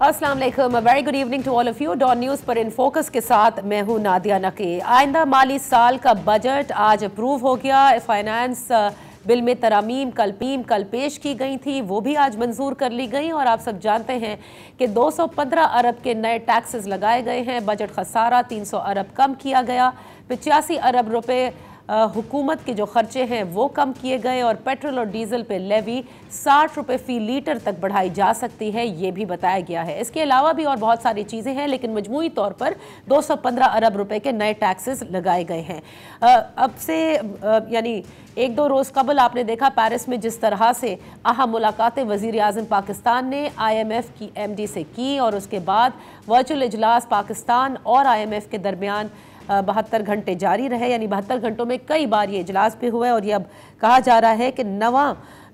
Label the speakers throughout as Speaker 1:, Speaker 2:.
Speaker 1: अस्सलाम वालेकुम, very good evening to all of you. Dawn news पर इन फोकस के साथ मैं हूं नादिया नकी। आइंदा माली साल का बजट आज अप्रूव हो गया। फाइनेंस बिल में तरामीम कल पेश की गई थी, वो भी आज मंजूर कर ली गई। और आप सब जानते हैं कि 215 अरब के नए टैक्सेस लगाए गए हैं। बजट खसारा 300 अरब कम किया गया। 85 अरब रुपए हुकूमत के जो खर्चे हैं वो कम किए गए। और पेट्रोल और डीजल पे लेवी 60 रुपए फी लीटर तक बढ़ाई जा सकती है, ये भी बताया गया है। इसके अलावा भी और बहुत सारी चीज़ें हैं, लेकिन मजमूई तौर पर 215 अरब रुपए के नए टैक्सेस लगाए गए हैं। अब से यानी एक दो रोज़ कबल आपने देखा पेरिस में जिस तरह से अहम मुलाकातें वज़ीर आज़म पाकिस्तान ने IMF की MD से की, और उसके बाद वर्चुअल इजलास पाकिस्तान और IMF के दरमियान 72 घंटे जारी रहे। यानी 72 घंटों में कई बार ये इजलास भी हुआ है। और ये अब कहा जा रहा है कि नवा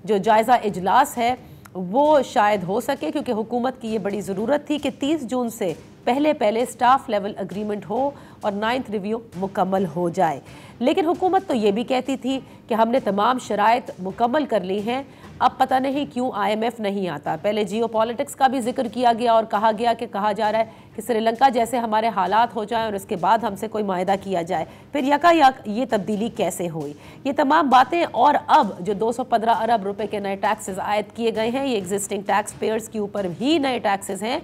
Speaker 1: जो जायज़ा इजलास है वो शायद हो सके, क्योंकि हुकूमत की ये बड़ी ज़रूरत थी कि 30 जून से पहले स्टाफ लेवल एग्रीमेंट हो और 9th रिव्यू मुकम्मल हो जाए। लेकिन हुकूमत तो ये भी कहती थी कि हमने तमाम शराइत मुकम्मल कर ली हैं। अब पता नहीं क्यों IMF नहीं आता। पहले जियोपॉलिटिक्स का भी जिक्र किया गया और कहा गया कि कहा जा रहा है कि श्रीलंका जैसे हमारे हालात हो जाएं और इसके बाद हमसे कोई मायदा किया जाए। फिर यकायक ये तब्दीली कैसे हुई, ये तमाम बातें। और अब जो 215 अरब रुपए के नए टैक्सेस आयद किए गए हैं, ये एग्जिस्टिंग टैक्स पेयर्स के ऊपर ही नए टैक्सेस हैं,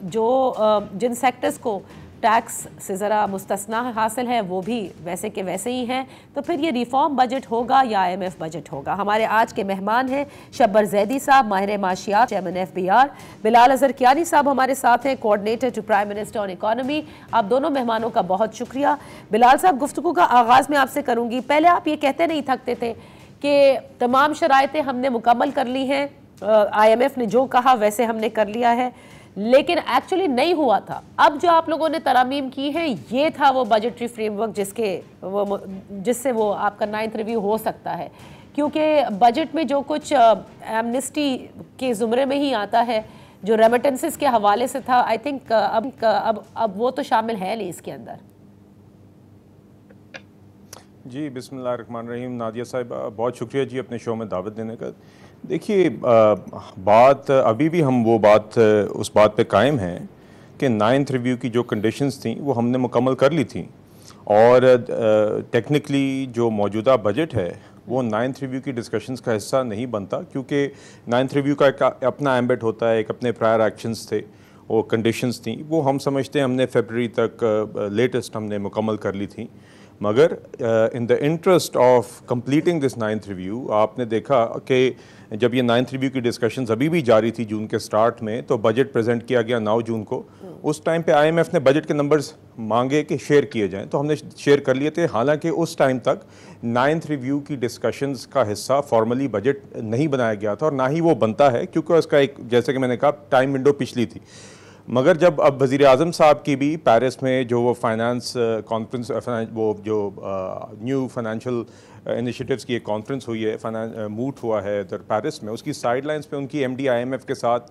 Speaker 1: जो जिन सेक्टर्स को टैक्स से ज़रा मुस्तस्ना हासिल है वो भी वैसे के वैसे ही हैं। तो फिर ये रिफॉर्म बजट होगा या IMF बजट होगा? हमारे आज के मेहमान हैं शब्बर जैदी साहब, माहिर माशियात, चेयरमैन FBR। बिलाल अजहर कियानी साहब हमारे साथ हैं, coordinator to prime minister on economy. आप दोनों मेहमानों का बहुत शुक्रिया। बिलाल साहब, गुफ्तगू का आगाज़ मैं आपसे करूँगी। पहले आप ये कहते नहीं थकते थे कि तमाम शराइतें हमने मुकम्मल कर ली हैं, IMF ने जो कहा वैसे हमने कर लिया है, लेकिन एक्चुअली नहीं हुआ था। अब जो आप लोगों ने तरामीम की है, ये था वो बजटरी फ्रेमवर्क जिससे वो आपका 9th रिव्यू हो सकता है। क्योंकि बजट में जो कुछ एमनेस्टी के ज़ुमरे में ही आता है, जो रेमिटेंसेस के हवाले से था, आई थिंक अब वो तो शामिल है नहीं इसके अंदर।
Speaker 2: जी बिस्मिल्लाहिर्रहमानिर्रहीम। नादिया साहिब, बहुत शुक्रिया जी अपने शो में दावत देने का। देखिए, बात अभी भी हम उस बात पे कायम हैं कि 9th रिव्यू की जो कंडीशंस थी वो हमने मुकम्मल कर ली थी। और टेक्निकली जो मौजूदा बजट है वो 9th रिव्यू की डिस्कशंस का हिस्सा नहीं बनता, क्योंकि 9th रिव्यू का एक अपना एम्बेट होता है, एक अपने प्रायर एक्शंस थे, वो कंडीशंस थी, वो हम समझते हैं हमने फरवरी तक लेटेस्ट हमने मुकम्मल कर ली थी। मगर in the interest of completing this 9th review, आपने देखा कि जब ये 9th रिव्यू की डिस्कशंस अभी भी जारी थी जून के स्टार्ट में, तो बजट प्रेजेंट किया गया 9 जून को। उस टाइम पे IMF ने बजट के नंबर्स मांगे कि शेयर किए जाएं, तो हमने शेयर कर लिए थे। हालांकि उस टाइम तक 9th रिव्यू की डिस्कशंस का हिस्सा फॉर्मली बजट नहीं बनाया गया था, और ना ही वो बनता है, क्योंकि उसका एक, जैसे कि मैंने कहा, टाइम विंडो पिछली थी। मगर जब अब वज़ीर आज़म साहब की भी पेरिस में जो वो फाइनेंस कॉन्फ्रेंस, वो जो न्यू फाइनेंशियल इनिशिएटिव्स की एक कॉन्फ्रेंस हुई है, मूट हुआ है इधर पेरिस में, उसकी साइडलाइंस पे उनकी MD IMF के साथ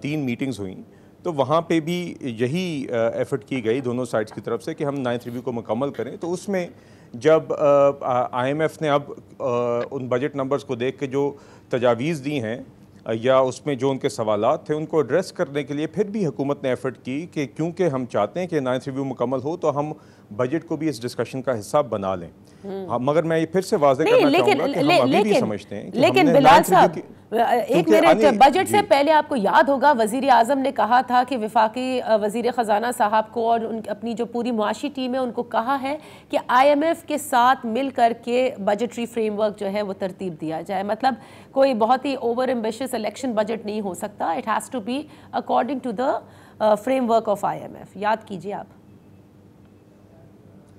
Speaker 2: 3 मीटिंग्स हुई। तो वहाँ पे भी यही एफर्ट की गई दोनों साइड्स की तरफ से कि हम 9th रिव्यू को मुकम्मल करें। तो उसमें जब IMF ने अब उन बजट नंबर्स को देख के जो तजावीज़ दी हैं या उसमें जो उनके सवालात थे उनको एड्रेस करने के लिए फिर भी हुकूमत ने एफर्ट की कि क्योंकि हम चाहते हैं कि 9th रिव्यू मुकम्मल हो, तो हम बजट को भी इस डिस्कशन का हिस्सा बना लें। मगर मैं ये फिर से वाज़ेह करना चाहूँगा कि हम अभी भी समझते हैं कि
Speaker 1: लेकिन बिलाल साहब, एक मिनट, बजट से पहले आपको याद होगा वज़ीर आज़म ने कहा था कि वफाकी वज़ीर ख़जाना साहब को और अपनी जो पूरी मुआशी टीम है उनको कहा है कि IMF के साथ मिल कर के बजटरी फ्रेमवर्क जो है वो तरतीब दिया जाए। मतलब कोई बहुत ही ओवर एम्बिशियस इलेक्शन बजट नहीं हो सकता, it has to be according to the framework of IMF। याद कीजिए आप।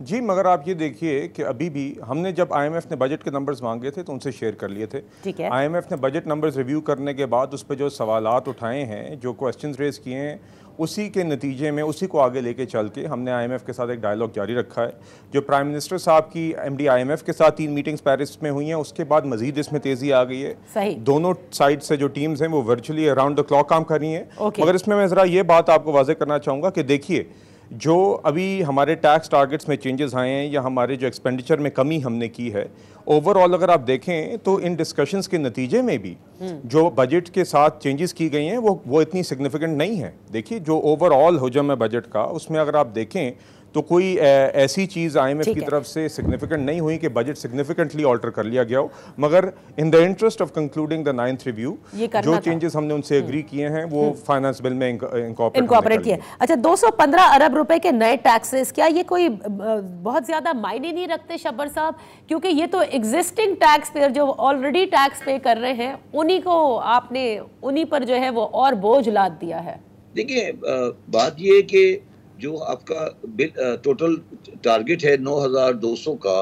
Speaker 2: जी, मगर आप ये देखिए कि अभी भी हमने जब IMF ने बजट के नंबर्स मांगे थे तो उनसे शेयर कर लिए थे।
Speaker 1: ठीक है।
Speaker 2: IMF ने बजट नंबर्स रिव्यू करने के बाद उस पर जो सवालात उठाए हैं, जो क्वेश्चंस रेज किए हैं, उसी के नतीजे में उसी को आगे लेके चल के हमने IMF के साथ एक डायलॉग जारी रखा है। जो प्राइम मिनिस्टर साहब की MD IMF के साथ 3 मीटिंग्स पेरिस में हुई हैं, उसके बाद मजीद इसमें तेज़ी आ गई है।
Speaker 1: सही।
Speaker 2: दोनों साइड से जो टीम्स हैं वो वर्चुअली अराउंड द क्लॉक काम कर रही हैं।
Speaker 1: Okay.
Speaker 2: मगर इसमें मैं ज़रा ये बात आपको वाज़ेह करना चाहूँगा कि देखिए, जो अभी हमारे टैक्स टारगेट्स में चेंजेस आए हैं या हमारे जो एक्सपेंडिचर में कमी हमने की है, ओवरऑल अगर आप देखें तो इन डिस्कशंस के नतीजे में भी जो बजट के साथ चेंजेस की गई हैं वो इतनी सिग्निफिकेंट नहीं है। देखिए जो ओवरऑल हुजम है बजट का, उसमें अगर आप देखें तो कोई ऐसी चीज़ आईएमएफ की तरफ से सिग्निफिकेंट नहीं हुई कि बजट सिग्निफिकेंटली ऑल्टर कर लिया गया हो, मगर in the interest of concluding the 9th review जो चेंजेस हमने उनसे एग्री किए हैं वो फाइनेंस बिल में इनकॉर्पोरेट किए।
Speaker 1: अच्छा, 215 अरब रुपए के नए टैक्सेस, क्या ये कोई बहुत ज्यादा मायने नहीं रखते शब्बर साहब? क्योंकि ये तो एग्जिस्टिंग टैक्स पेयर जो ऑलरेडी टैक्स पे कर रहे हैं, उन्हीं पर जो है वो और बोझ लाद दिया है।
Speaker 3: देखिए बात ये है कि जो आपका टोटल टारगेट है 9,200 का,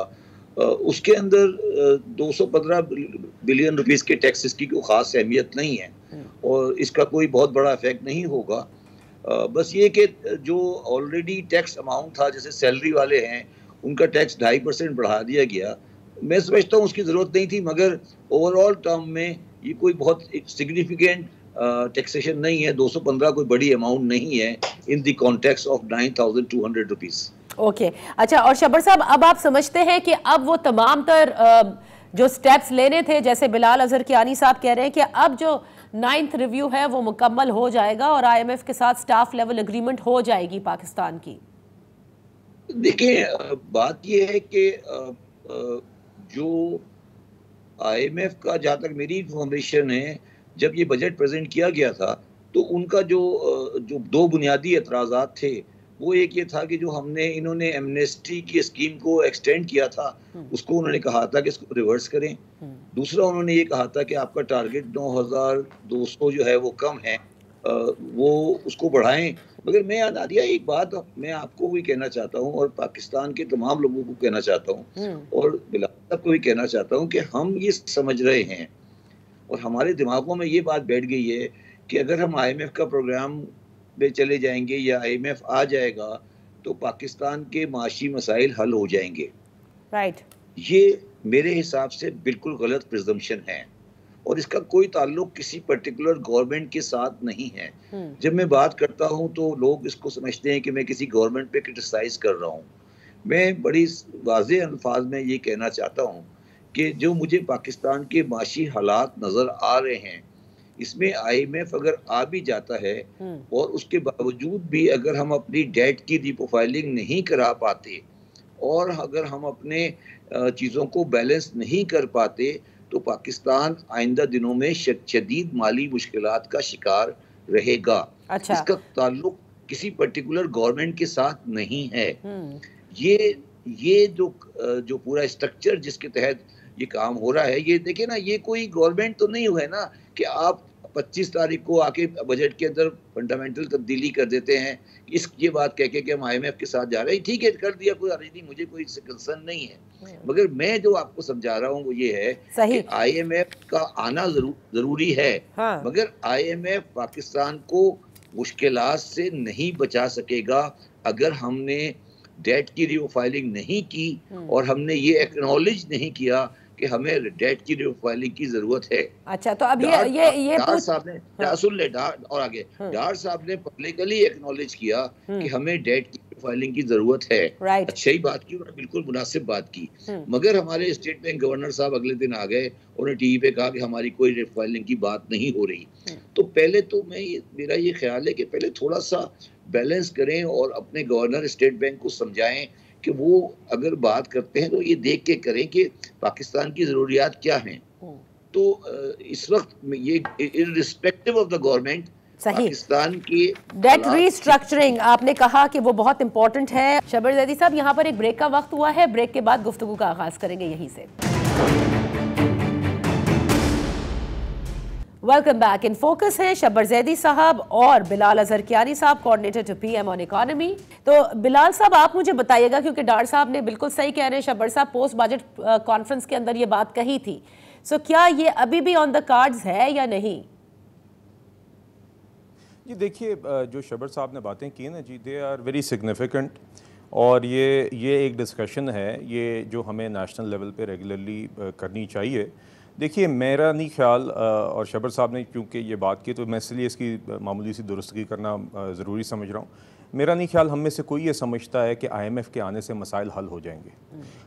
Speaker 3: उसके अंदर 215 बिलियन रुपीस के टैक्सेस की कोई खास अहमियत नहीं है और इसका कोई बहुत बड़ा इफेक्ट नहीं होगा। बस ये कि जो ऑलरेडी टैक्स अमाउंट था, जैसे सैलरी वाले हैं उनका टैक्स 2.5% बढ़ा दिया गया, मैं समझता हूँ उसकी ज़रूरत नहीं थी, मगर ओवरऑल टर्म में ये कोई बहुत सिग्निफिकेंट टैक्सेशन नहीं है। 215 कोई बड़ी अमाउंट नहीं है in the context of 9,200 rupees.
Speaker 1: Okay, अच्छा, और शब्बर साहब अब आप समझते हैं कि अब वो तमाम तर जो स्टेप्स लेने थे, जैसे बिलाल अजहर कियानी साहब कह रहे हैं कि अब जो 9th रिव्यू है वो मुकम्मल हो जाएगा और आईएमएफ के साथ स्टाफ लेवल एग्रीमेंट हो जाएगी पाकिस्तान की?
Speaker 3: देखिए बात ये है कि जो आईएमएफ का, जहाँ तक मेरी इंफॉर्मेशन है, जब ये बजट प्रेजेंट किया गया था तो उनका जो दो बुनियादी एतराज़ात थे, वो एक ये था कि जो इन्होंने एमनेस्टी की स्कीम को एक्सटेंड किया था, उसको उन्होंने कहा था कि इसको रिवर्स करें। दूसरा उन्होंने ये कहा था कि आपका टारगेट 9,200 जो है वो कम है, वो उसको बढ़ाएं। मगर मैं नादिया एक बात मैं आपको भी कहना चाहता हूँ और पाकिस्तान के तमाम लोगों को कहना चाहता हूँ और बिलाल साहब को भी कहना चाहता हूँ कि हम ये समझ रहे हैं और हमारे दिमागों में ये बात बैठ गई है कि अगर हम आईएमएफ का प्रोग्राम पे चले जाएंगे या आईएमएफ आ जाएगा तो पाकिस्तान के माशी मसाइल हल हो जाएंगे।
Speaker 1: राइट।
Speaker 3: ये मेरे हिसाब से बिल्कुल गलत प्रिजम्पशन है और इसका कोई ताल्लुक किसी पर्टिकुलर गवर्नमेंट के साथ नहीं है। जब मैं बात करता हूं तो लोग इसको समझते हैं कि मैं किसी गवर्नमेंट पे क्रिटिसाइज कर रहा हूं। मैं बड़ी वाज़े अल्फाज में ये कहना चाहता हूं कि जो मुझे पाकिस्तान के माशी हालात नज़र आ रहे हैं, इसमें आईएमएफ अगर आ भी जाता है और उसके बावजूद भी अगर हम अपनी डेट की रीप्रोफाइलिंग नहीं करा पाते और अगर हम अपने चीज़ों को बैलेंस नहीं कर पाते तो पाकिस्तान आइंदा दिनों में शदीद माली मुश्किलात का शिकार रहेगा।
Speaker 1: अच्छा।
Speaker 3: इसका ताल्लुक किसी पर्टिकुलर गवर्नमेंट के साथ नहीं है। ये जो पूरा स्ट्रक्चर जिसके तहत ये काम हो रहा है, ये देखिए ना, ये कोई गवर्नमेंट तो नहीं हुआ है ना कि आप 25 तारीख को आके बजट के अंदर फंडामेंटल तब्दीली कर देते हैं, ये बात कह के कि हम आईएमएफ के साथ जा रहे हैं। ठीक है, कर दिया, कोई हर्ज नहीं, मुझे कोई कंसर्न नहीं है। मगर मैं जो आपको समझा रहा हूँ वो ये है कि आईएमएफ का आना जरूरी है। हाँ। मगर आईएमएफ पाकिस्तान को मुश्किलात से नहीं बचा सकेगा अगर हमने डेट की रीफाइलिंग नहीं की और हमने ये एक्नॉलेज नहीं किया कि हमें डेट की रीफाइलिंग की जरूरत है।
Speaker 1: अच्छा, तो अब ये
Speaker 3: डार साहब ने सुन ले और आगे डार साहब ने पब्लिकली एक्नॉलेज किया कि हमें डेट की रीफाइलिंग की जरूरत है। अच्छा ही बात की, उन्होंने बिल्कुल मुनासिब बात की। मगर हमारे स्टेट बैंक गवर्नर साहब अगले दिन आ गए, उन्होंने टीवी पे कहा कि हमारी कोई रीफाइलिंग की बात नहीं हो रही। तो पहले तो मेरा ये ख्याल है कि पहले थोड़ा सा बैलेंस करें और अपने गवर्नर स्टेट बैंक को समझाएं कि वो अगर बात करते हैं तो ये देख के करें कि पाकिस्तान की ज़रूरियात क्या हैं। तो इस वक्त ये irrespective of the government Pakistan की
Speaker 1: डेट रीस्ट्रक्चरिंग आपने कहा कि वो बहुत इंपॉर्टेंट है। शब्बर ज़ैदी साहब, यहाँ पर एक ब्रेक का वक्त हुआ है, ब्रेक के बाद गुफ्तगू का आगाज करेंगे यहीं से। Welcome back. इन फोकस हैं शब्बर ज़ैदी साहब और बिलाल अजहर कियानी साहब, coordinator to PM on economy. तो बिलाल साहब, आप मुझे बताइएगा, क्योंकि डार साहब ने बिल्कुल सही कह रहे हैं, शब्बर साहब पोस्ट बजट कॉन्फ्रेंस के अंदर ये बात कही थी। सो क्या ये अभी भी ऑन द कार्ड्स है या नहीं?
Speaker 2: जी देखिए, जो शब्बर साहब ने बातें की ना जी, दे आर वेरी सिग्निफिकेंट और ये एक डिस्कशन है ये जो हमें नेशनल लेवल पे रेगुलरली करनी चाहिए। देखिए, मेरा नहीं ख्याल, और शब्बर साहब ने क्योंकि ये बात की तो मैं इसलिए इसकी मामूली सी दुरुस्तगी करना ज़रूरी समझ रहा हूँ। मेरा नहीं ख्याल हम में से कोई ये समझता है कि IMF के आने से मसाइल हल हो जाएंगे।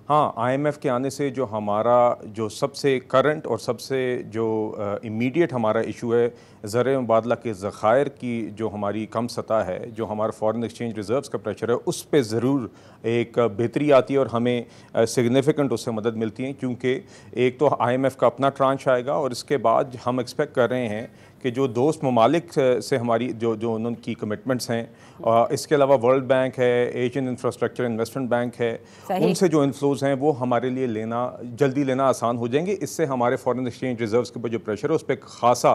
Speaker 2: हाँ, IMF के आने से जो हमारा जो सबसे करंट और सबसे जो इमीडिएट हमारा इशू है ज़र मुबादला के ज़खायर की जो हमारी कम सतह है, जो हमारा फॉरेन एक्सचेंज रिज़र्व्स का प्रेशर है, उस पे ज़रूर एक बेहतरी आती है और हमें सिग्निफिकेंट उससे मदद मिलती है, क्योंकि एक तो IMF का अपना ट्रांच आएगा और इसके बाद हम एक्सपेक्ट कर रहे हैं कि जो दोस्त ममालिक से हमारी जो उनकी कमिटमेंट्स हैं, इसके अलावा वर्ल्ड बैंक है, एशियन इंफ्रास्ट्रक्चर इन्वेस्टमेंट बैंक है, उनसे जो इन्फ्लोज हैं वो हमारे लिए जल्दी लेना आसान हो जाएंगे। इससे हमारे फॉरेन एक्सचेंज रिजर्व्स के ऊपर जो प्रेशर है उस पर खासा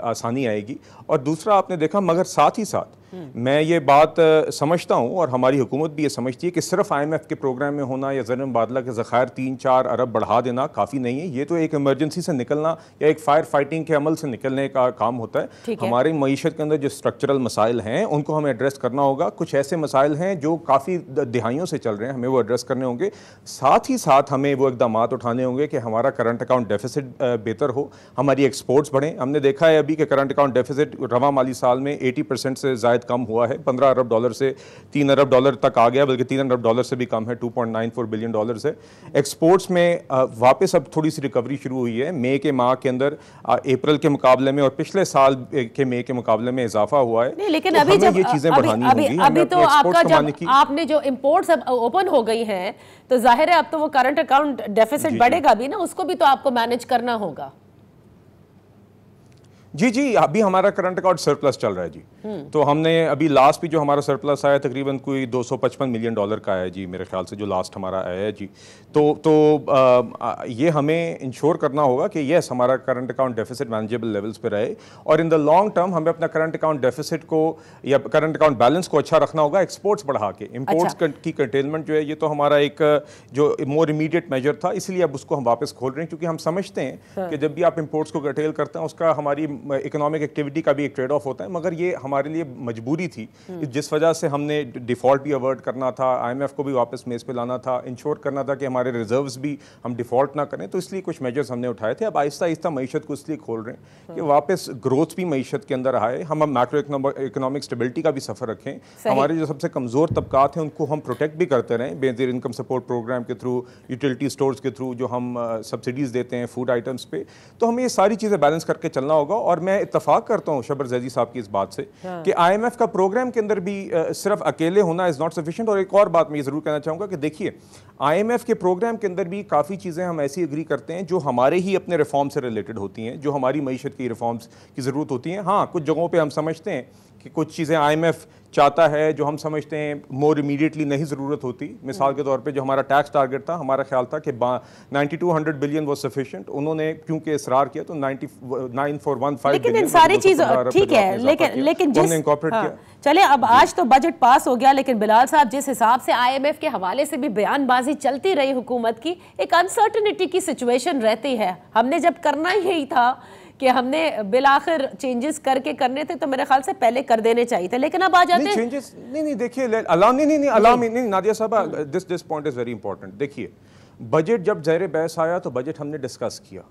Speaker 2: आसानी आएगी। और दूसरा आपने देखा, मगर साथ ही साथ मैं ये बात समझता हूँ और हमारी हुकूमत भी ये समझती है कि सिर्फ IMF के प्रोग्राम में होना या ज़र मुबादला के ज़खायर 3-4 अरब बढ़ा देना काफ़ी नहीं है। ये तो एक इमरजेंसी से निकलना या एक फायर फाइटिंग के अमल से निकलने का काम होता है। हमारी मईशत के अंदर जो स्ट्रक्चरल मसाइल हैं उनको हमें एड्रेस करना होगा। कुछ ऐसे मसाइल हैं जो काफ़ी दिहाइयों से चल रहे हैं, हमें वो एड्रेस करने होंगे। साथ ही साथ हमें वो इक़दाम उठाने होंगे कि हमारा करंट अकाउंट डेफिसिट बेहतर हो, हमारी एक्सपोर्ट्स बढ़ें। हमने देखा है अभी कि करंट अकाउंट डेफिसिट रवा माली साल में 80% से ज़ायद कम हुआ है, 15 अरब डॉलर से 3 अरब डॉलर तक आ गया, बल्कि 3 अरब डॉलर से भी कम है, 2.94 बिलियन डॉलर से। एक्सपोर्ट्स में वापस अब थोड़ी सी रिकवरी शुरू हुई है। मई के माह के अंदर अप्रैल के मुकाबले में और पिछले साल के मई के मुकाबले में इजाफा हुआ है।
Speaker 1: नहीं, लेकिन तो अभी जब
Speaker 2: ये चीजें बढ़ानी होंगी।
Speaker 1: अभी तो आपका जब आपने जो इंपोर्ट्स अब ओपन हो गई हैं तो जाहिर है अब तो वो करंट अकाउंट डेफिसिट बढ़ेगा भी ना, उसको भी तो आपको मैनेज करना होगा।
Speaker 2: जी, अभी हमारा करंट अकाउंट सरप्लस चल रहा है जी। तो हमने अभी लास्ट भी जो हमारा सरप्लस आया तकरीबन कोई 255 मिलियन डॉलर का आया जी, मेरे ख्याल से जो लास्ट हमारा आया है जी। तो ये हमें इंश्योर करना होगा कि यस हमारा current account deficit manageable levels पे रहे, और इन द लॉन्ग टर्म हमें अपना करंट अकाउंट डेफिसिट को या करंट अकाउंट बैलेंस को अच्छा रखना होगा, एक्सपोर्ट्स बढ़ा के। इम्पोर्ट्स की कंटेनमेंट जो है ये तो हमारा एक जो मोर इमीडिएट मेजर था, इसलिए अब उसको हम वापस खोल रहे हैं, क्योंकि हम समझते हैं कि जब भी आप इम्पोर्ट्स को कर्टेल करते हैं उसका हमारी इकोनॉमिक एक्टिविटी का भी एक ट्रेड ऑफ होता है। मगर ये हमारे लिए मजबूरी थी, जिस वजह से हमने डिफ़ॉल्ट भी अवॉइड करना था, IMF को भी वापस मेज़ पे लाना था, इंश्योर करना था कि हमारे रिजर्व्स भी हम डिफ़ॉल्ट ना करें, तो इसलिए कुछ मेजर्स हमने उठाए थे। अब आहिस्ता आहिस्ता मईशत को इसलिए खोल रहे हैं कि वापस ग्रोथ भी मईशत के अंदर आए, हम मैक्रो इकोनॉमिक स्टेबिलिटी का भी सफ़र रखें, हमारे जो सबसे कमज़ोर तबकात हैं उनको हम प्रोटेक्ट भी करते रहें, बेनज़ीर इनकम सपोर्ट प्रोग्राम के थ्रू, यूटिलिटी स्टोर्स के थ्रू जो हम सब्सिडीज़ देते हैं फूड आइटम्स पे। तो हमें ये सारी चीज़ें बैलेंस करके चलना होगा। और मैं इत्तफाक करता हूँ शबर जैदी साहब की इस बात से कि IMF का प्रोग्राम के अंदर भी सिर्फ अकेले होना इज़ नॉट सफिशिएंट। और एक और बात मैं ये ज़रूर कहना चाहूँगा कि देखिए, IMF के प्रोग्राम के अंदर भी काफ़ी चीज़ें हम ऐसी एग्री करते हैं जो हमारे ही अपने रिफॉर्म से रिलेटेड होती हैं, जो हमारी मईशत की रिफॉर्म्स की ज़रूरत होती हैं। हाँ, कुछ जगहों पर हम समझते हैं कि कुछ चीज़ें IMF चाहता है जो हम समझते हैं मोर इमीडिएटली नहीं ज़रूरत होती। मिसाल के तौर पे जो हमारा टैक्स टारगेट था, हमारा ख्याल था कि 9200 बिलियन वो सफिशिएंट, उन्होंने क्योंकि इसरार किया तो 9415
Speaker 1: लेकिन इन सारी चीज़ों ठीक है, लेकिन जिस चले अब आज तो बजट पास हो गया, लेकिन बिलाल साहब जिस हिसाब से IMF के हवाले से भी बयानबाजी चलती रही हुकूमत की, एक अनसर्टनिटी की सिचुएशन रहती है। हमने जब करना यही था कि हमने बिलाखिर चेंजेस करके करने थे, तो मेरे ख्याल से पहले कर देने चाहिए थे, लेकिन अब आ जाते हैं
Speaker 2: चेंजेस। नहीं देखिए, नहीं नादिया साहब, this point is very important. देखिए, बजट जब ज़ेर बहस आया तो बजट हमने डिस्कस किया।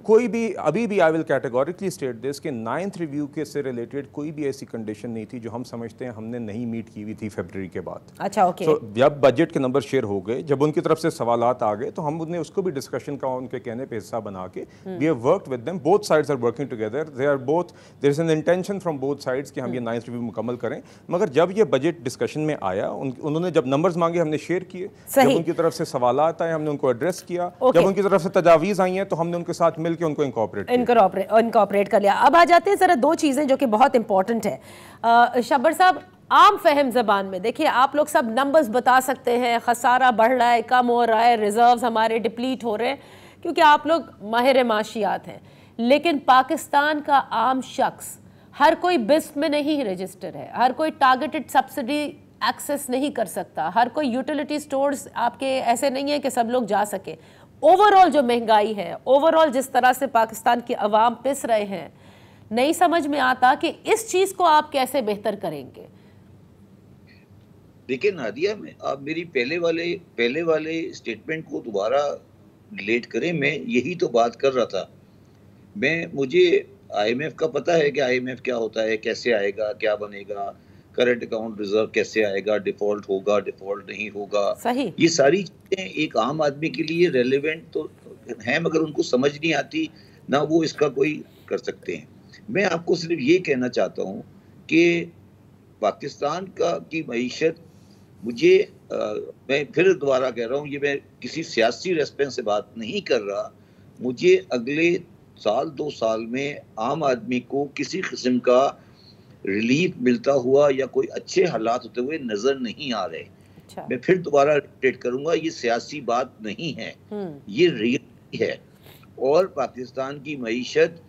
Speaker 2: कोई भी अभी भी I will categorically state this कि 9th रिव्यू के से रिलेटेड कोई भी ऐसी कंडीशन नहीं थी जो हम समझते हैं हमने नहीं मीट की हुई थी फरवरी के बाद।
Speaker 1: अच्छा, ओके।
Speaker 2: तो जब बजट के नंबर शेयर हो गए, जब उनकी तरफ से सवालात आ गए, तो हम उन्हें उसको भी डिस्कशन का उनके कहने पे हिस्सा बना के we have worked with them, both sides are working together, there is an intention from both sides कि हम ये 9th रिव्यू मुकम्मल करें। मगर जब ये बजट डिस्कशन में आया, उन्होंने जब नंबर्स मांगे हमने शेयर किए, जब उनकी तरफ से सवालात आए हमने उनको एड्रेस किया, जब उनकी तरफ से तजावीज़ आई हैं तो हमने उनके साथ मिलकर उनको
Speaker 1: इनकॉर्पोरेट कर लिया। अब आ जाते हैं जरा दो चीजें जो कि बहुत इंपॉर्टेंट है। शब्बर साहब, आम फहम जबान में देखिए, आप लोग सब नंबर्स बता सकते हैं, खसारा बढ़ रहा है, कम हो रहा है, रिजर्व्स हमारे डिप्लीट हो रहे हैं, क्योंकि आप लोग माहिर माशियात हैं। लेकिन पाकिस्तान का आम शख्स, हर कोई बिस्प में नहीं रजिस्टर है, हर कोई टारगेटेड सब्सिडी एक्सेस नहीं कर सकता, हर कोई यूटिलिटी स्टोर्स आपके ऐसे नहीं है कि सब लोग जा सके। ओवरऑल जो महंगाई है, ओवरऑल जिस तरह से पाकिस्तान की अवाम पिस रहे हैं, नहीं समझ में आता कि इस चीज को आप कैसे बेहतर करेंगे।
Speaker 3: देखिए नादिया, में आप मेरी पहले वाले स्टेटमेंट को दोबारा रिलेट करें। मैं यही तो बात कर रहा था। मुझे IMF का पता है कि IMF क्या होता है, कैसे आएगा, क्या बनेगा, करंट अकाउंट रिजर्व कैसे आएगा, डिफॉल्ट होगा, डिफॉल्ट नहीं होगा,
Speaker 1: सही।
Speaker 3: ये सारी चीजें एक आम आदमी के लिए रेलेवेंट तो हैं, मगर उनको समझ नहीं आती, ना वो इसका कोई कर सकते हैं। मैं आपको सिर्फ ये कहना चाहता हूँ कि पाकिस्तान की मईशत, मुझे मैं फिर दोबारा कह रहा हूँ, ये मैं किसी सियासी रेस्पेक्ट से बात नहीं कर रहा, मुझे अगले साल 2 साल में आम आदमी को किसी किस्म का रिलीफ मिलता हुआ या कोई अच्छे हालात होते हुए नजर नहीं आ रहे।
Speaker 1: अच्छा।
Speaker 3: मैं फिर दोबारा रिपीट करूंगा, ये सियासी बात नहीं है, ये रियलिटी है। और पाकिस्तान की मईशत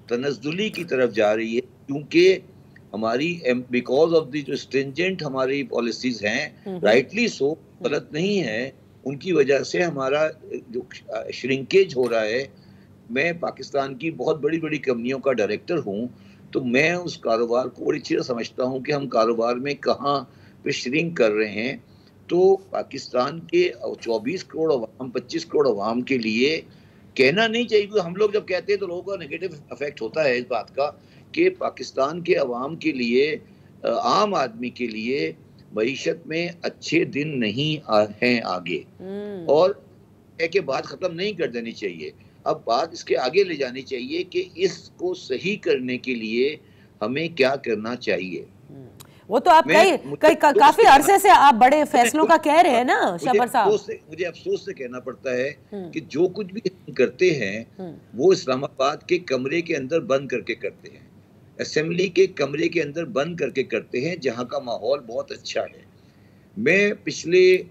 Speaker 3: तनज़्ज़ुली की तरफ जा रही है, क्योंकि हमारी बिकॉज ऑफ द जो स्ट्रिंजेंट हमारी पॉलिसीज हैं, राइटली सो, गलत नहीं है, उनकी वजह से हमारा जो श्रिंकेज हो रहा है। मैं पाकिस्तान की बहुत बड़ी बड़ी कंपनियों का डायरेक्टर हूँ, तो मैं उस कारोबार को बड़ी अच्छी तरह समझता हूँ कि हम कारोबार में कहाँ पे श्रिंक कर रहे हैं। तो पाकिस्तान के 24 करोड़ अवाम, 25 करोड़ अवाम के लिए कहना नहीं चाहिए, क्योंकि हम लोग जब कहते हैं तो लोगों का नेगेटिव इफेक्ट होता है इस बात का कि पाकिस्तान के अवाम के लिए, आम आदमी के लिए मईशत में अच्छे दिन नहीं हैं आगे। और के बात खत्म नहीं कर देनी चाहिए, अब बात इसके आगे ले जानी चाहिए कि इसको सही करने के लिए हमें क्या करना चाहिए।
Speaker 1: वो तो आप काफी अरसे से आप बड़े फैसलों का कह रहे हैं ना शब्बर साहब।
Speaker 3: मुझे अफसोस से कहना पड़ता है कि जो कुछ भी हम करते हैं वो इस्लामाबाद के कमरे के अंदर बंद करके करते हैं, असेंबली के कमरे के अंदर बंद करके करते हैं, जहां का माहौल बहुत अच्छा है। मैं पिछले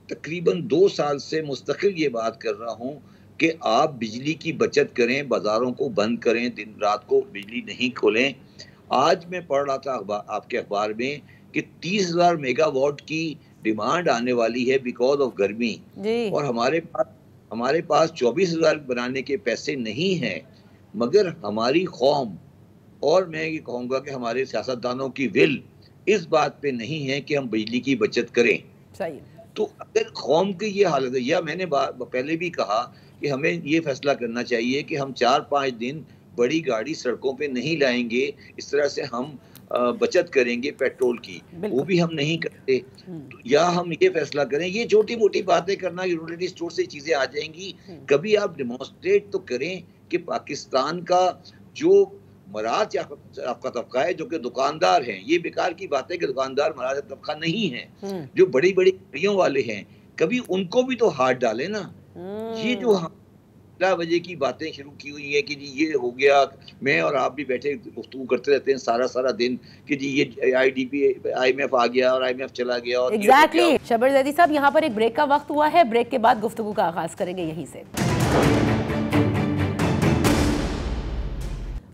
Speaker 3: तकरीबन 2 साल से मुस्तकिल ये बात कर रहा हूँ कि आप बिजली की बचत करें, बाजारों को बंद करें, दिन रात को बिजली नहीं खोलें। आज मैं पढ़ रहा था आपके अखबार में कि 30,000 मेगावाट की डिमांड आने वाली है बिकॉज ऑफ गर्मी, और हमारे पास 24,000 बनाने के पैसे नहीं हैं। मगर हमारी कौम, और मैं ये कहूँगा कि हमारे सियासतदानों की विल इस बात पे नहीं है कि हम बिजली की बचत करें।
Speaker 1: सही।
Speaker 3: तो अगर कौम की ये हालत है, या मैंने पहले भी कहा कि हमें ये फैसला करना चाहिए कि हम 4-5 दिन बड़ी गाड़ी सड़कों पे नहीं लाएंगे, इस तरह से हम बचत करेंगे पेट्रोल की, वो भी हम नहीं करते। तो या हम ये फैसला करें, ये छोटी मोटी बातें करना, यूटिलिटी स्टोर से चीजें आ जाएंगी। कभी आप डिमॉन्स्ट्रेट तो करें कि पाकिस्तान का जो मराज आपका तबका है, जो कि दुकानदार हैं, ये बेकार की बात है कि दुकानदार मराज तबका नहीं है, जो बड़ी बड़ी गाड़ियों वाले हैं, कभी उनको भी तो हाथ डाले ना। ये जो वजह की बातें शुरू की हुई है कि जी ये हो गया, मैं और आप भी बैठे गुफ्तगू करते रहते हैं सारा दिन कि जी ये IMF आ गया और IMF चला गया। और
Speaker 1: एग्जैक्टली शब्बर ज़ैदी साहब, यहाँ पर एक ब्रेक का वक्त हुआ है, ब्रेक के बाद गुफ्तगू का आगाज करेंगे यहीं से।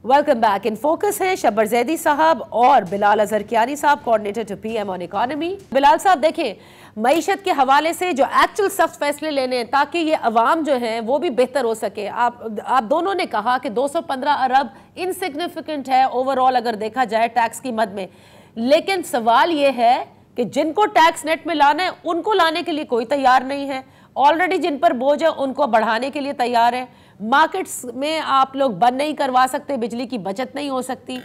Speaker 1: Welcome back. इन फोकस है शब्बर ज़ैदी साहब और बिलाल अजहर कियानी साहब, coordinator to PM on economy. Bilal साहब देखें, मईशत के हवाले से जो एक्चुअल सख्त फैसले लेने हैं ताकि ये अवाम जो है वो भी बेहतर हो सके। आप दोनों ने कहा कि 215 अरब इनसिग्निफिकेंट है ओवरऑल अगर देखा जाए टैक्स की मद में, लेकिन सवाल ये है कि जिनको टैक्स नेट में लाना है उनको लाने के लिए कोई तैयार नहीं है, ऑलरेडी जिन पर बोझ है उनको बढ़ाने के लिए तैयार है। मार्केट्स में आप लोग बंद नहीं करवा सकते, बिजली की बचत नहीं हो सकती।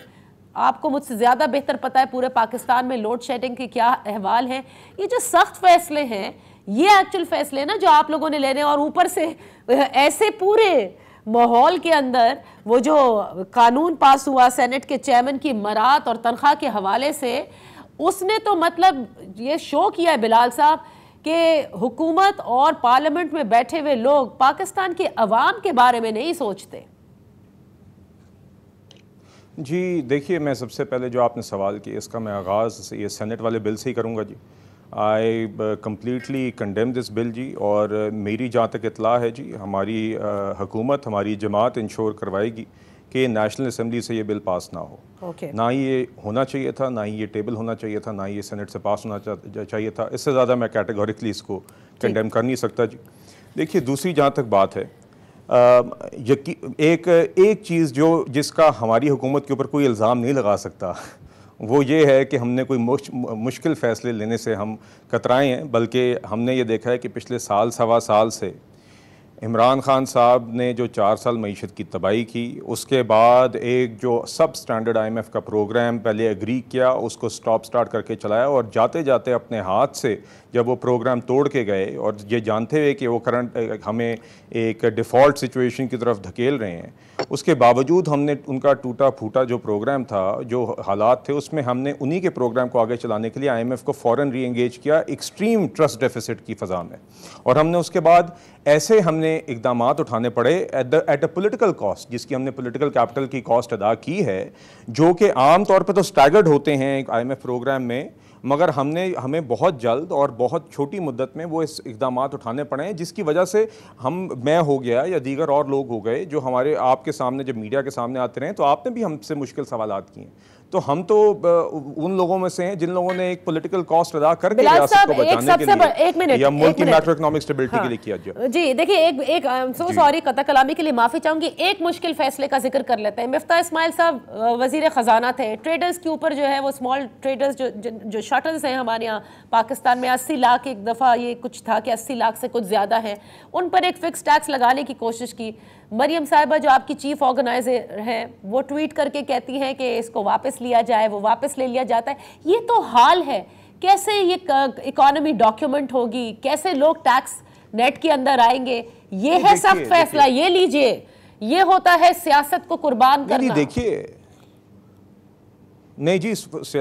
Speaker 1: आपको मुझसे ज़्यादा बेहतर पता है पूरे पाकिस्तान में लोड शेडिंग के क्या अहवाल हैं। ये जो सख्त फैसले हैं, ये एक्चुअल फैसले हैं ना जो आप लोगों ने लेने, और ऊपर से ऐसे पूरे माहौल के अंदर वो जो कानून पास हुआ सेनेट के चेयरमैन की मरात और तनख्वाह के हवाले से, उसने तो मतलब ये शो किया है बिलाल साहब कि हुकूमत और पार्लियामेंट में बैठे हुए लोग पाकिस्तान के अवाम के बारे में नहीं सोचते।
Speaker 2: जी देखिए, मैं सबसे पहले जो आपने सवाल किया इसका मैं आगाज़ ये सेनेट वाले बिल से ही करूँगा जी। I completely condemn this bill जी, और मेरी जहाँ तक इतला है जी, हमारी हुकूमत, हमारी जमात इंश्योर करवाएगी कि नेशनल असम्बली से ये बिल पास ना हो। ना ही ये होना चाहिए था, ना ही ये टेबल होना चाहिए था, ना ही ये सेनेट से पास होना चाहिए था। इससे ज़्यादा मैं कैटेगोरिकली इसको कंडेम कर नहीं सकता जी। देखिए, दूसरी जहाँ तक बात है, एक चीज़ जिसका हमारी हुकूमत के ऊपर कोई इल्ज़ाम नहीं लगा सकता, वो ये है कि हमने कोई मुश्किल फ़ैसले लेने से हम कतराए हैं, बल्कि हमने ये देखा है कि पिछले साल सवा साल से इमरान खान साहब ने जो 4 साल मईशत की तबाही की, उसके बाद एक जो सब स्टैंडर्ड IMF का प्रोग्राम पहले एग्री किया, उसको स्टॉप स्टार्ट करके चलाया और जाते जाते अपने हाथ से जब वो प्रोग्राम तोड़ के गए और ये जानते हुए कि वो करंट हमें एक डिफ़ॉल्ट सिचुएशन की तरफ धकेल रहे हैं, उसके बावजूद हमने उनका टूटा फूटा जो प्रोग्राम था, जो हालात थे, उसमें हमने उन्हीं के प्रोग्राम को आगे चलाने के लिए IMF को फ़ौरन री एंगेज किया एक्सट्रीम ट्रस्ट डेफिसिट की फ़ज़ा में। और हमने उसके बाद ऐसे हमने इकदाम उठाने पड़े एट अ पोलिटिकल कॉस्ट, जिसकी हमने पोलिटिकल कैपिटल की कॉस्ट अदा की है, जो कि आम तौर पे तो स्टैगर्ड होते हैं एक IMF प्रोग्राम में, मगर हमें बहुत जल्द और बहुत छोटी मुद्दत में वो इस इकदाम उठाने पड़े हैं, जिसकी वजह से मैं हो गया या दीगर और लोग हो गए जो हमारे आपके सामने जब मीडिया के सामने आते रहे, तो आपने भी हमसे मुश्किल सवालात किए। तो हम तो उन लोगों में से हैं जिन लोगों ने एक पॉलिटिकल कॉस्ट अदा करके रियासत को बचाने के लिए या मुल्क की मैक्रो इकोनॉमिक स्टेबिलिटी के लिए किया जाए।
Speaker 1: जी देखिए, एक सो सॉरी, कता कलामी के लिए माफी चाहूंगी, एक मुश्किल फैसले का जिक्र कर लेते हैं। मिफ्ता इस्माइल साहब वजीर खजाना थे, ट्रेडर्स के ऊपर जो है वो स्मॉल ट्रेडर्स जो शटल्स हैं हमारे यहाँ पाकिस्तान में 80 लाख एक दफ़ा ये कुछ था कि 80 लाख से कुछ ज़्यादा है, उन पर एक फिक्स टैक्स लगाने की कोशिश की। मरियम साहिबा जो आपकी चीफ ऑर्गेनाइजर हैं वो ट्वीट करके कहती हैं कि इसको वापस लिया जाए, वो वापस ले लिया जाता है। ये तो हाल है, कैसे ये इकोनॉमी डॉक्यूमेंट होगी, कैसे लोग टैक्स नेट के अंदर आएंगे? ये है सख्त फैसला, ये लीजिए। ये होता है सियासत को कुर्बान करना।
Speaker 2: देखिए नहीं जी,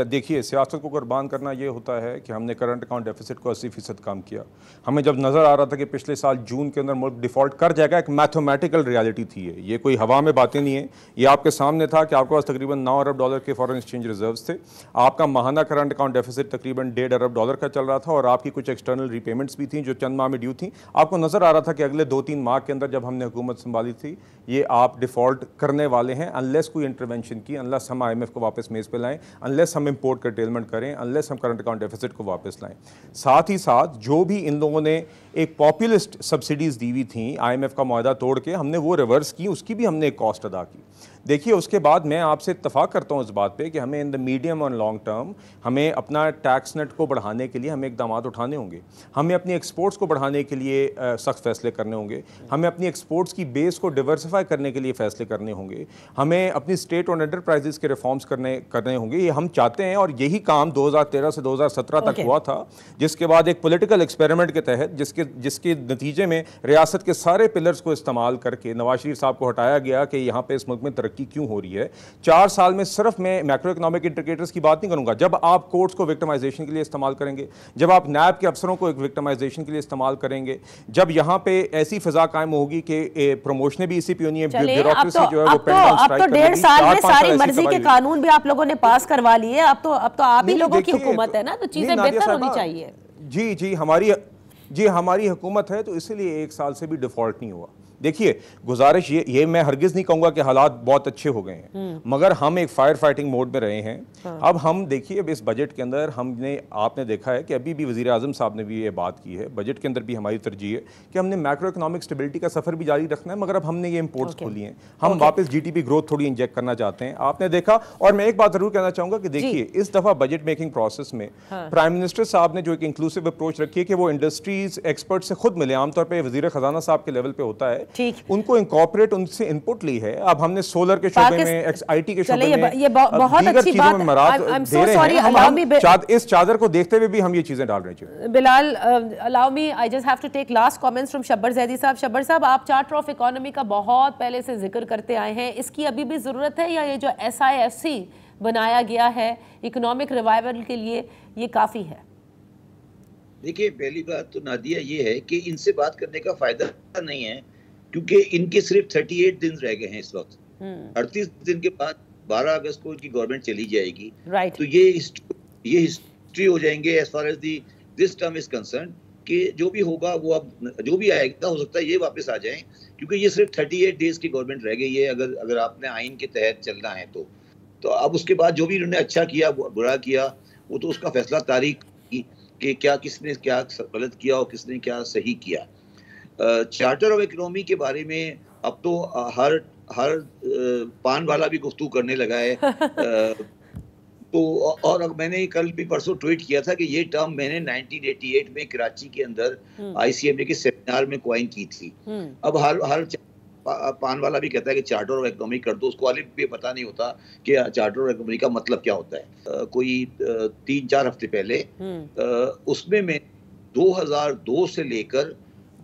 Speaker 2: देखिए सियासत को कुर्बान करना ये होता है कि हमने करंट अकाउंट डेफिसिट को 80% कम किया। हमें जब नज़र आ रहा था कि पिछले साल जून के अंदर मुल्क डिफ़ॉल्ट कर जाएगा, एक मैथमेटिकल रियलिटी थी ये कोई हवा में बातें नहीं है, ये आपके सामने था कि आपके पास तकरीबन 9 अरब डॉलर के फॉरेन एक्सचेंज रिजर्व्स थे, आपका माहाना करंट अकाउंट डेफिसिट तकरीबन 1.5 अरब डॉलर का चल रहा था और आपकी कुछ एक्सटर्नल रीपेमेंट्स भी थी जो चंद माह में ड्यू थी। आपको नज़र आ रहा था कि अगले 2-3 माह के अंदर जब हमने हुकूमत संभाली थी, ये आप डिफ़ॉल्ट करने वाले हैं, अनलेस कोई इंटरवेंशन की, अनलेस हम IMF को वापस मेज़ पे लाएं, अनलेस हम इंपोर्ट करटेलमेंट करें, अनलेस हम करंट अकाउंट डेफिसिट को वापस लाएं। साथ ही साथ जो भी इन लोगों ने एक पॉपुलिस्ट सब्सिडीज़ दी हुई थी IMF का मुआहदा तोड़ के, हमने वो रिवर्स की, उसकी भी हमने एक कॉस्ट अदा की। देखिए उसके बाद मैं आपसे इत्तफाक करता हूँ इस बात पे कि हमें इन द मीडियम और लॉन्ग टर्म हमें अपना टैक्स नेट को बढ़ाने के लिए हमें इकदाम उठाने होंगे, हमें अपनी एक्सपोर्ट्स को बढ़ाने के लिए सख्त फैसले करने होंगे, हमें अपनी एक्सपोर्ट्स की बेस को डिवर्सिफाई करने के लिए फैसले करने होंगे, हमें अपनी स्टेट और एंटरप्राइजेस के रिफॉर्म्स करने होंगे। ये हम चाहते हैं और यही काम 2013 से 2017 तक हुआ था, जिसके बाद एक पॉलिटिकल एक्सपेरिमेंट के तहत जिसके नतीजे में रियासत के सारे पिलर्स को इस्तेमाल करके नवाज शरीफ साहब को हटाया गया कि यहाँ पे इस मुल्क में तरक्की क्यों हो रही है। 4 साल में सिर्फ मैं मैक्रो इकोनॉमिक इंडिकेटर्स की बात नहीं करूंगा, जब आप कोर्ट्स को विक्टिमाइजेशन के लिए इस्तेमाल करेंगे, जब आप नैब के अफसरों को एक विक्टिमाइजेशन के लिए इस्तेमाल करेंगे, जब यहाँ पे ऐसी फिजा कायम होगी कि प्रमोशनें भी इसी पे होनी है, ब्यूरोक्रेसी जो है वो पेन डाउन स्ट्राइक करेगी।
Speaker 1: 1.5 साल में सारी मर्जी के कानून भी आप लोगों ने पास करवा लिए, अब तो आप ही लोगों की हुकूमत है ना, तो चीजें बेहतर होनी चाहिए।
Speaker 2: जी हमारी हुकूमत है, तो इसलिए 1 साल से भी डिफॉल्ट नहीं हुआ। देखिए गुजारिश ये मैं हरगिज नहीं कहूंगा कि हालात बहुत अच्छे हो गए हैं, मगर हम एक फायर फाइटिंग मोड में रहे हैं। हाँ। अब हम देखिए, अब इस बजट के अंदर आपने देखा है कि अभी भी वजीर आजम साहब ने भी ये बात की है, बजट के अंदर भी हमारी तरजीह है कि हमने मैक्रो इकोनॉमिक स्टेबिलिटी का सफर भी जारी रखना है, मगर अब हमने ये इंपोर्ट्स खोली हैं, हम वापस GDP ग्रोथ थोड़ी इंजेक्ट करना चाहते हैं। आपने देखा, और मैं एक बात जरूर कहना चाहूंगा कि देखिए इस दफा बजट मेकिंग प्रोसेस में प्राइम मिनिस्टर साहब ने जो एक इंक्लूसिव अप्रोच रखी है कि वो इंडस्ट्रीज एक्सपर्ट से खुद मिले, आमतौर पर वजीर खजाना साहब के लेवल पे होता है, उनको इंकॉर्पोरेट उनसे इनपुट ली है। अब हमने सोलर के शोबे में, IT के शोबे में,
Speaker 1: ये बहुत अच्छी बात है। I'm so sorry, allow me,
Speaker 2: इस चादर को देखते हुए भी हम ये चीजें डाल रहे हैं।
Speaker 1: Bilal, allow me, I just have to take last comments from Shabbar Zaidi साहब। शब्बर साहब, आप चार्टर ऑफ इकोनॉमी का बहुत पहले से जिक्र करते आए हैं, इसकी अभी भी जरूरत है या ये जो SIFC बनाया गया है इकोनॉमिक रिवाइवल के लिए, ये काफी है?
Speaker 3: देखिए पहली बात तो नादिया ये है कि इनसे बात करने का फायदा नहीं है, क्योंकि इनके सिर्फ 38 दिन रह गए हैं इस वक्त। 38 दिन के बाद 12 अगस्त को इनकी गवर्नमेंट चली जाएगी, तो ये हिस्ट्री हो जाएंगे as far as this term is concern, कि जो भी होगा वो अब जो भी आएगा हो सकता है ये वापस आ जाए, क्योंकि ये सिर्फ 38 डेज की गवर्नमेंट रह गई है अगर आपने आइन के तहत चलना है तो अब उसके बाद जो भी इन्होंने अच्छा किया बुरा किया वो तो उसका फैसला तारीख कि क्या किसने क्या गलत किया और किसने क्या सही किया। चार्टर ऑफ इकोनॉमी के बारे में अब तो हर पान वाला भी गुफ्तगू करने लगा है। तो और मैंने कल भी परसों ट्वीट किया था कि ये टर्म मैंने 1988 में कराची के अंदर ICMA के सेमिनार में कॉइन की थी। अब हर पान वाला भी कहता है कि चार्टर ऑफ इकोनॉमी कर दो, उसको वाले भी पता नहीं होता कि चार्टर ऑफ इकोनॉमी का मतलब क्या होता है। कोई 3-4 हफ्ते पहले उसमें मैं 2002 से लेकर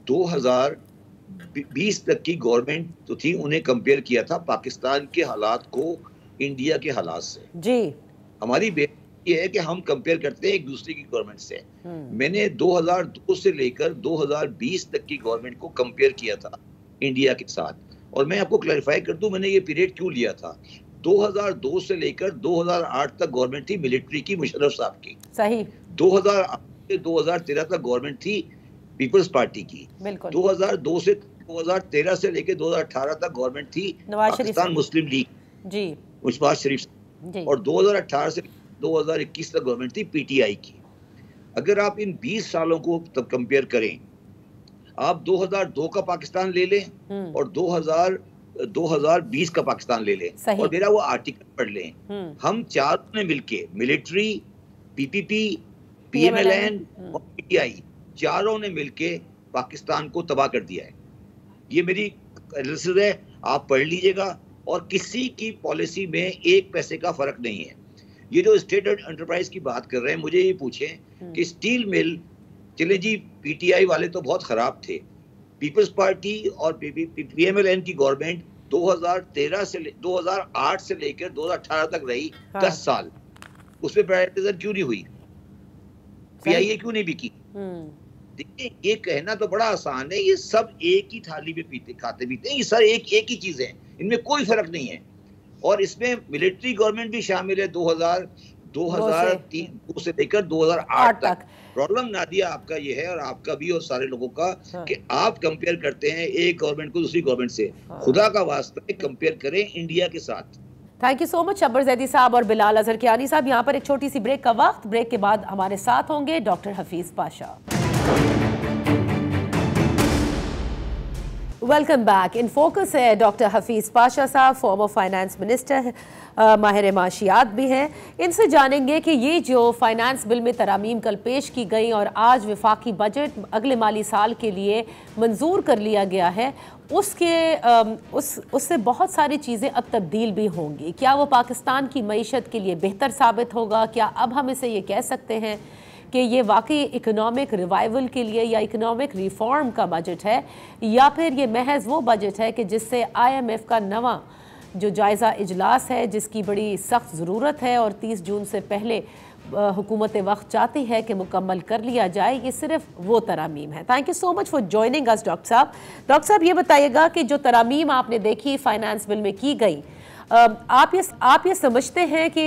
Speaker 3: 2020 तक की गवर्नमेंट तो थी, उन्हें कंपेयर किया था पाकिस्तान के हालात को इंडिया के हालात से। जी हमारी बेट ये है कि हम कंपेयर करते हैं एक दूसरे की गवर्नमेंट से। मैंने 2002 से लेकर 2020 तक की गवर्नमेंट को कंपेयर किया था इंडिया के साथ, और मैं आपको क्लैरिफाई कर दूं मैंने ये पीरियड क्यों लिया था। 2002 से लेकर 2008 तक गवर्नमेंट थी मिलिट्री की, मुशर्रफ साहब की। सही। 2008 से 2013 तक गवर्नमेंट थी पीपल्स पार्टी की। 2002 से 2013 से लेकर 2018 तक गवर्नमेंट थी पाकिस्तान मुस्लिम लीग जी, मुशर्रफ शरीफ, और 2018 से 2021 तक गवर्नमेंट थी PTI की। अगर आप इन 20 सालों को तब कंपेयर करें, आप 2002 का पाकिस्तान ले लें और 2020 का पाकिस्तान ले लें और मेरा वो आर्टिकल पढ़ लें। हम चारों ने मिलके, मिलिट्री, PPP, PMLN और PTI, चारों ने मिलके पाकिस्तान को तबाह कर दिया है। ये मेरी एनालिसिस है, आप पढ़ लीजिएगा, और किसी की पॉलिसी में एक पैसे का फर्क नहीं है। ये जो स्टेट एंटरप्राइज की बात कर रहे हैं, मुझे ये पूछें कि स्टील मिल, चले जी PTI वाले तो बहुत खराब थे, पीपल्स पार्टी और PMLN की गवर्नमेंट 2008 से लेकर 2018 तक रही। 10 साल उसमें प्राइवेटाइजेशन क्यों नहीं हुई? PIA क्यों नहीं बिकी? देखिए, ये कहना तो बड़ा आसान है, ये सब एक ही थाली में खाते पीते हैं, ये सब एक ही चीज है, इनमें कोई फर्क नहीं है। और इसमें मिलिट्री गवर्नमेंट भी शामिल है 2003 से लेकर 2008 तक। प्रॉब्लम नादिया आपका ये है, और आपका भी और सारे लोगों का, कि आप कंपेयर करते हैं एक गवर्नमेंट को दूसरी गवर्नमेंट से। खुदा का वास्ता कंपेयर करें इंडिया के साथ।
Speaker 1: Thank you so much Shabbar Zaidi साहब और बिलाल अजहर कियानी साहब। यहाँ पर एक छोटी सी ब्रेक का वक्त, ब्रेक के बाद हमारे साथ होंगे doctor Hafeez Pasha. Welcome back. In focus है डॉक्टर हफीज पाशा साहब, फॉर्मर फाइनेंस मिनिस्टर, माहिर माशियात भी हैं। इनसे जानेंगे कि ये जो फाइनेंस बिल में तरामीम कल पेश की गई और आज वफाकी बजट अगले माली साल के लिए मंजूर कर लिया गया है, उससे बहुत सारी चीज़ें अब तब्दील भी होंगी। क्या वो पाकिस्तान की मईशत के लिए बेहतर साबित होगा? क्या अब हम इसे ये कह सकते हैं कि ये वाकई इकोनॉमिक रिवाइवल के लिए या इकोनॉमिक रिफॉर्म का बजट है, या फिर ये महज वो बजट है कि जिससे IMF का नवा जो जायज़ा इजलास है, जिसकी बड़ी सख्त ज़रूरत है और 30 जून से पहले हुकूमत वक्त चाहती है कि मुकम्मल कर लिया जाए, ये सिर्फ वो तरामीम है। Thank you so much for joining us doctor साहब। डॉक्टर साहब, ये बताइएगा कि जो तरामीम आपने देखी फाइनेंस बिल में की गई, आप ये समझते हैं कि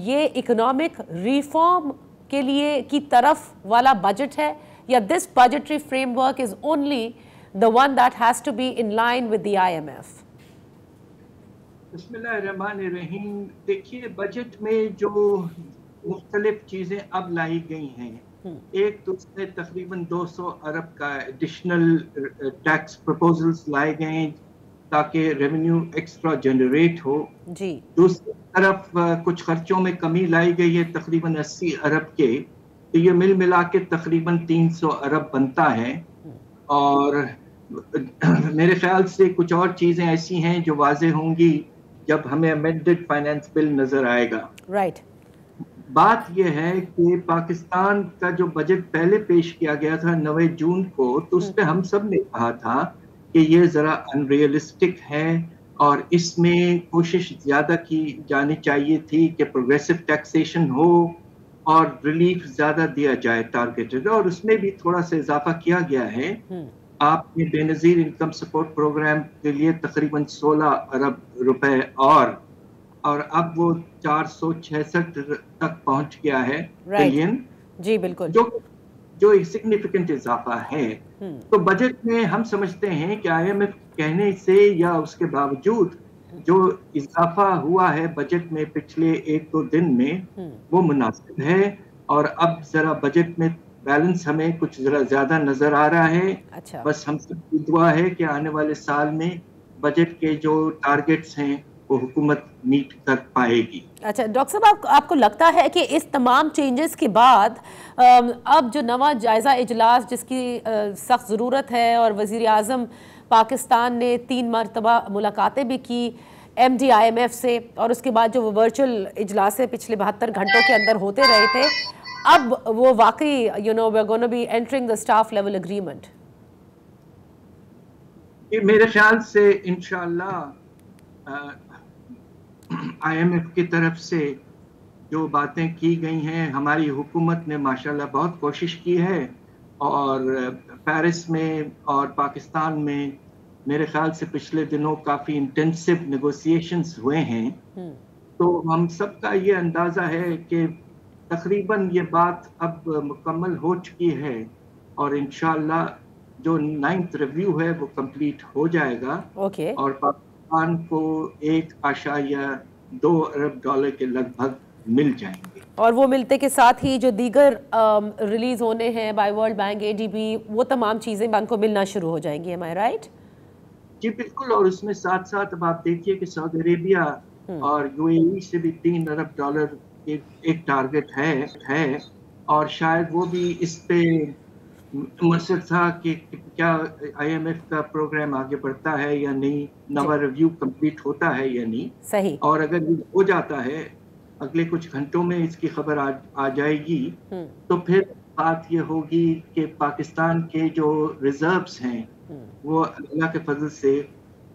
Speaker 1: ये इकोनॉमिक रिफॉर्म के लिए की तरफ वाला बजट है, या this budgetary framework is only the one that has to be in line with the IMF?
Speaker 4: बिस्मिल्लाहिर्रहमानिर्रहीम। देखिए, बजट में जो मुख्तलिफ चीज़ें अब लाई गई हैं, एक तो उसमें तकरीबन 200 अरब का एडिशनल टैक्स प्रपोजल्स लाए गए हैं ताकि रेवेन्यू एक्स्ट्रा जनरेट हो जी। दूसरी तरफ कुछ खर्चों में कमी लाई गई है तकरीबन 80 अरब के, तो ये मिल मिला के तकरीबन 300 अरब बनता है। और मेरे ख्याल से कुछ और चीज़ें ऐसी हैं जो वाज़ेह होंगी जब हमें अमेंडेड फाइनेंस बिल नज़र आएगा। राइट। बात यह है कि पाकिस्तान का जो बजट पहले पेश किया गया था 9 जून को, तो उस पर हम सब ने कहा था कि ये ज़रा अनरियलिस्टिक है और इसमें कोशिश ज़्यादा की जानी चाहिए थी कि प्रोग्रेसिव टैक्सेशन हो और रिलीफ ज़्यादा दिया जाए टारगेटेड, और उसमें भी थोड़ा सा इजाफा किया गया है। आपने बेनज़ीर इनकम सपोर्ट प्रोग्राम के लिए तकरीबन 16 अरब रुपए और अब वो 466 तक पहुंच गया है बिलियन जी। बिल्कुल, जो एक सिग्निफिकेंट इजाफा है। तो बजट में हम समझते हैं कि IMF कहने से या उसके बावजूद जो इजाफा हुआ है बजट में पिछले 1-2 दिन में, वो मुनासिब है। और अब जरा बजट में बैलेंस हमें कुछ जरा ज्यादा नजर आ रहा है। अच्छा। बस हम सबकी दुआ है कि आने वाले साल में बजट के जो टारगेट्स हैं वो हुकूमत मीट कर पाएगी।
Speaker 1: अच्छा डॉक्टर साहब, आपको लगता है कि इस तमाम चेंजेस के बाद अब जो नवा जायज़ा इजलास जिसकी सख्त ज़रूरत है, और वज़ीर आज़म पाकिस्तान ने 3 मरतबा मुलाकातें भी की MD IMF से, और उसके बाद जो वो वर्चुअल इजलास पिछले 72 घंटों के अंदर होते रहे थे, अब वो वाकई we are gonna be entering the staff level agreement?
Speaker 4: मेरे ख्याल से इंशाअल्लाह IMF की तरफ से जो बातें की गई हैं, हमारी हुकूमत ने माशाल्लाह बहुत कोशिश की है, और पेरिस में और पाकिस्तान में मेरे ख्याल से पिछले दिनों काफ़ी इंटेंसिव नेगोशिएशंस हुए हैं। तो हम सबका ये अंदाज़ा है कि तकरीबन ये बात अब मुकम्मल हो चुकी है, और इंशाअल्लाह जो 9th रिव्यू है वो कंप्लीट हो जाएगा। और पाकिस्तान को 1.2 अरब डॉलर के लगभग मिल जाएंगे,
Speaker 1: और वो मिलते के साथ ही जो दीगर रिलीज होने हैं बाय वर्ल्ड बैंक, ADB, वो तमाम चीज़ें बैंक को मिलना शुरू हो जाएंगी। एम आई राइट?
Speaker 4: जी बिल्कुल। और उसमें साथ साथ अब आप देखिए कि सऊदी अरेबिया और UAE से भी 3 अरब डॉलर एक टारगेट है, और शायद वो भी इस पे मुनसर था कि क्या IMF का प्रोग्राम आगे बढ़ता है या नहीं, नवा रिव्यू कंप्लीट होता है या नहीं।
Speaker 1: सही।
Speaker 4: और अगर ये हो जाता है, अगले कुछ घंटों में इसकी खबर आ जाएगी, तो फिर बात ये होगी कि पाकिस्तान के जो रिजर्व्स हैं वो अल्लाह के फजल से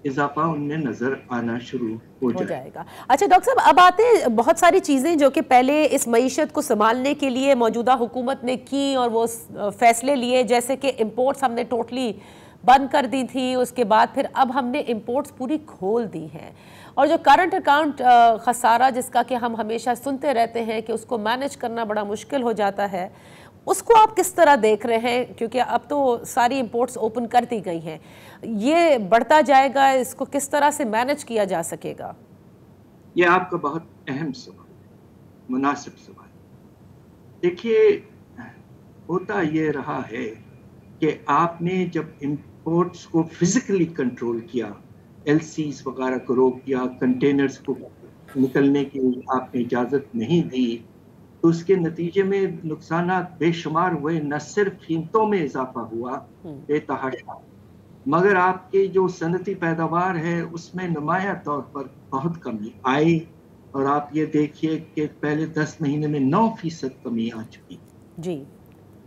Speaker 4: इजाफा उनमें नजर आना शुरू हो जाएगा।
Speaker 1: अच्छा डॉक्टर साहब, अब आते हैं बहुत सारी चीज़ें जो कि पहले इस मईशत को संभालने के लिए मौजूदा हुकूमत ने की और वो फैसले लिए, जैसे कि इम्पोर्ट्स हमने टोटली बंद कर दी थी, उसके बाद फिर अब हमने इम्पोर्ट्स पूरी खोल दी हैं, और जो करंट अकाउंट खसारा जिसका कि हम हमेशा सुनते रहते हैं कि उसको मैनेज करना बड़ा मुश्किल हो जाता है, उसको आप किस तरह देख रहे हैं? क्योंकि अब तो सारी इंपोर्ट्स ओपन कर दी गई हैं, ये बढ़ता जाएगा, इसको किस तरह से मैनेज किया जा सकेगा?
Speaker 4: ये आपका बहुत अहम सवाल है, मुनासिब सवाल। देखिए, होता ये रहा है कि आपने जब इंपोर्ट्स को फिजिकली कंट्रोल किया, LCs वगैरह को रोक दिया, कंटेनर्स को निकलने की आपने इजाज़त नहीं दी, तो उसके नतीजे में नुकसानात बेशुमार हुए। न सिर्फ कीमतों में इजाफा हुआ बेतहाशा, मगर आपके जो सनती पैदावार है उसमें नुमाया तौर पर बहुत कमी आई, और आप ये देखिए कि पहले 10 महीने में 9% कमी आ चुकी
Speaker 1: जी।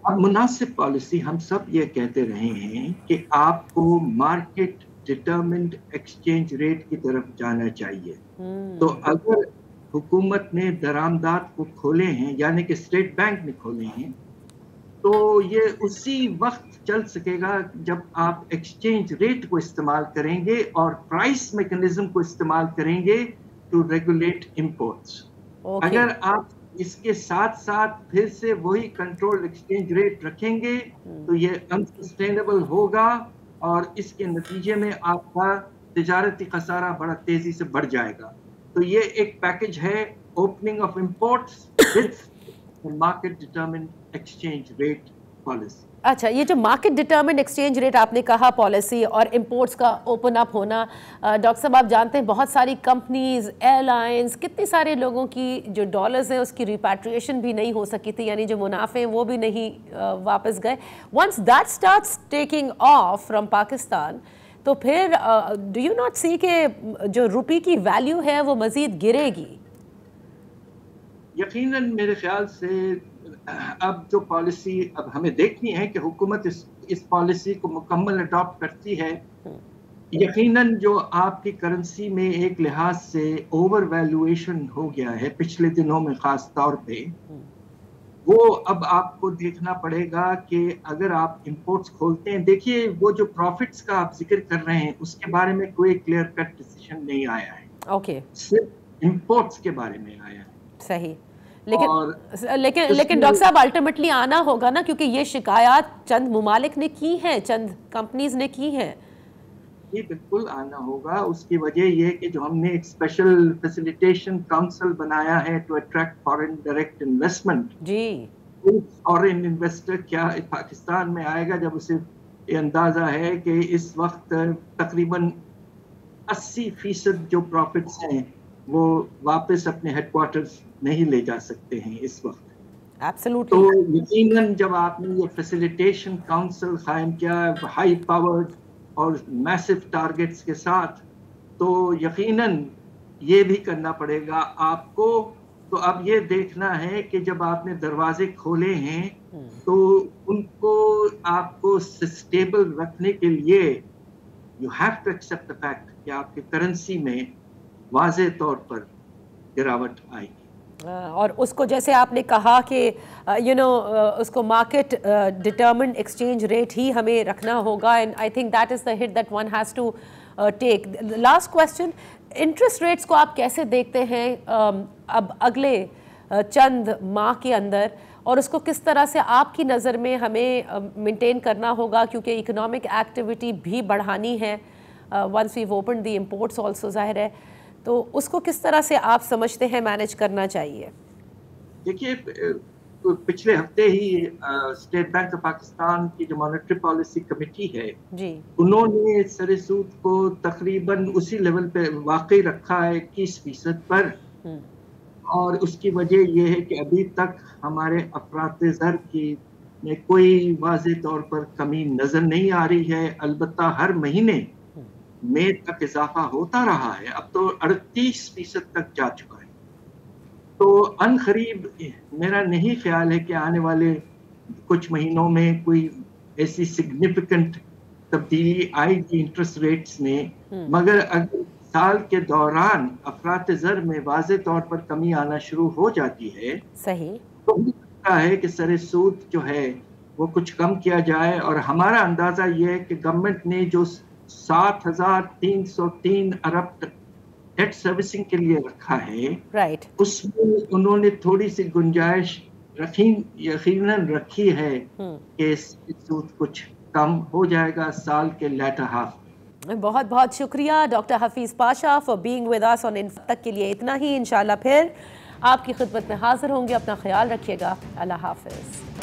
Speaker 4: अब मुनासिब पॉलिसी, हम सब ये कहते रहे हैं कि आपको मार्केट डिटरमिन्ड एक्सचेंज रेट की तरफ जाना चाहिए। तो अगर हुकूमत ने दरामदात को खोले हैं, यानी कि स्टेट बैंक ने खोले हैं, तो ये उसी वक्त चल सकेगा जब आप एक्सचेंज रेट को इस्तेमाल करेंगे और प्राइस मैकेनिज्म को इस्तेमाल करेंगे टू रेगुलेट इंपोर्ट्स। अगर आप इसके साथ साथ फिर से वही कंट्रोल एक्सचेंज रेट रखेंगे तो ये अनसस्टेनेबल होगा, और इसके नतीजे में आपका तिजारती खसारा बड़ा तेजी से बढ़ जाएगा। तो ये एक पैकेज है, opening of imports with market determined exchange rate policy.
Speaker 1: अच्छा, ये जो मार्केट डिटरमिन्ड एक्सचेंज रेट आपने कहा पॉलिसी और इंपोर्ट्स का ओपन अप होना, डॉक्टर साहब आप जानते हैं बहुत सारी कंपनीज, एयरलाइंस, कितने सारे लोगों की जो डॉलर्स हैं उसकी रिपैट्रिएशन भी नहीं हो सकी थी, यानी जो मुनाफे हैं वो भी नहीं वापस गए। Once that starts taking off from Pakistan, तो फिर डू यू नॉट सी के जो रुपये की वैल्यू है वो मजीद गिरेगी?
Speaker 4: यकीनन मेरे ख्याल से अब जो पॉलिसी अब हमें देखनी है कि हुकूमत इस पॉलिसी को मुकम्मल अडॉप्ट करती है। यकीनन जो आपकी करेंसी में एक लिहाज से ओवर वैल्यूएशन हो गया है पिछले दिनों में खास तौर पे, वो अब आपको देखना पड़ेगा कि अगर आप इंपोर्ट्स खोलते हैं, देखिए वो जो प्रॉफिट्स का आप जिक्र कर रहे हैं उसके बारे में कोई क्लियर कट डिसीजन नहीं आया है।
Speaker 1: ओके,
Speaker 4: सिर्फ इंपोर्ट्स के बारे में आया है।
Speaker 1: सही, लेकिन डॉक्टर साहब अल्टीमेटली आना होगा ना, क्योंकि ये शिकायत चंद मुमालिक ने की है, चंद कंपनीज ने की है।
Speaker 4: ये बिल्कुल आना होगा। उसकी वजह ये कि जो हमने एक स्पेशल फैसिलिटेशन काउंसिल बनाया है to attract foreign direct investment.
Speaker 1: जी,
Speaker 4: फॉरेन इन्वेस्टर क्या पाकिस्तान में आएगा जब उसे ये अंदाजा है कि इस वक्त तकरीबन 80% जो प्रॉफिट्स हैं वो वापस अपने हेडक्वार्टर्स नहीं ले जा सकते हैं इस वक्त।
Speaker 1: एब्सोल्युटली।
Speaker 4: तो यकीनन जब आपने ये फैसिलिटेशन काउंसिल कायम किया हाई पावर्ड और मैसिव टारगेट्स के साथ, तो यकीनन ये भी करना पड़ेगा आपको। तो अब ये देखना है कि जब आपने दरवाजे खोले हैं तो उनको आपको स्टेबल रखने के लिए you have to accept the fact कि आपकी करेंसी में वाज़े तौर पर गिरावट आएगी।
Speaker 1: और उसको जैसे आपने कहा कि उसको मार्केट डिटर्मिन्ड एक्सचेंज रेट ही हमें रखना होगा, and I think that is the hit that one has to take. Last question, interest rates को आप कैसे देखते हैं अब अगले चंद माह के अंदर, और उसको किस तरह से आपकी नज़र में हमें मेंटेन करना होगा, क्योंकि इकोनॉमिक एक्टिविटी भी बढ़ानी है once we open the imports also, जाहिर है, तो उसको किस तरह से आप समझते हैं मैनेज करना चाहिए?
Speaker 4: देखिए, पिछले हफ्ते ही स्टेट बैंक ऑफ पाकिस्तान की जो मॉनेटरी पॉलिसी कमेटी है
Speaker 1: जी,
Speaker 4: उन्होंने सरेसूद को तकरीबन उसी लेवल पे वाकई रखा है 21% पर। और उसकी वजह यह है कि अभी तक हमारे अफराते ज़र की में कोई वाज़े तौर पर कमी नज़र नहीं आ रही है। अलबत्ता हर महीने मई तक इजाफा होता रहा है, अब तो 38% तक जा चुका है। तो अनकरीब मेरा नहीं ख्याल है कि आने वाले कुछ महीनों में कोई ऐसी सिग्निफिकेंट तब्दीली आएगी इंटरेस्ट रेट्स में, मगर अगर साल के दौरान अफरात ज़र में वाज़े तौर पर कमी आना शुरू हो जाती है,
Speaker 1: सही,
Speaker 4: तो हो सकता है कि सरे सूद जो है वो कुछ कम किया जाए। और हमारा अंदाज़ा ये है कि गवर्नमेंट ने जो 7,303 अरब डेट सर्विसिंग के लिए रखा है,
Speaker 1: राइट,
Speaker 4: उसमें उन्होंने थोड़ी सी गुंजाइश यकीनन रखी है कि सूद कुछ कम हो जाएगा साल के लेटर हाफ।
Speaker 1: बहुत बहुत शुक्रिया doctor Hafeez Pasha for being with us on in तक के लिए इतना ही। इंशाल्लाह फिर आपकी खिदमत में हाजिर होंगे। अपना ख्याल रखिएगा। अल्लाह हाफिज़।